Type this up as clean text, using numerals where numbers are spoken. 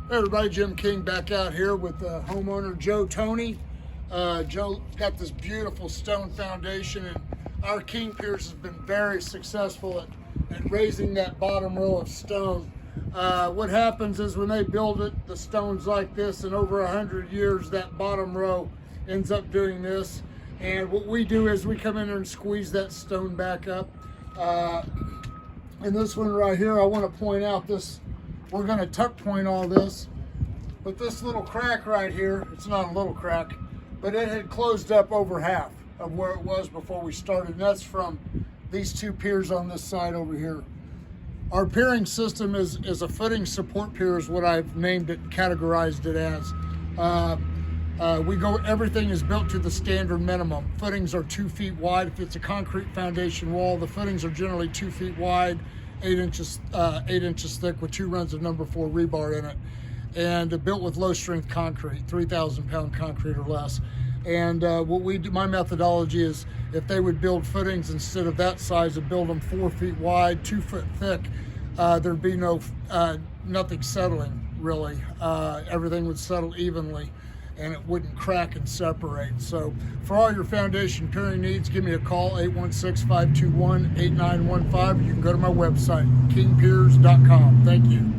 Hey everybody, Jim King back out here with homeowner Joe Tony. Joe got this beautiful stone foundation, and our King Piers has been very successful at raising that bottom row of stone. What happens is when they build it, the stone's like this, and over 100 years that bottom row ends up doing this. And what we do is we come in there and squeeze that stone back up. And this one right here, I want to point out this. We're going to tuck point all this, but this little crack right here, it's not a little crack, but it had closed up over half of where it was before we started. And that's from these two piers on this side over here. Our piering system is a footing support pier is what I've named it, categorized it as. Everything is built to the standard minimum. Footings are 2 feet wide. If it's a concrete foundation wall, the footings are generally 2 feet wide, 8 inches thick with 2 runs of number 4 rebar in it, and built with low strength concrete, 3,000 pound concrete or less. And what we do, my methodology is, if they would build footings instead of that size, and build them 4 feet wide, 2 foot thick, there'd be nothing settling really. Everything would settle evenly, and it wouldn't crack and separate. So for all your foundation piering needs, give me a call, 816-521-8915. You can go to my website, kingpiers.com. Thank you.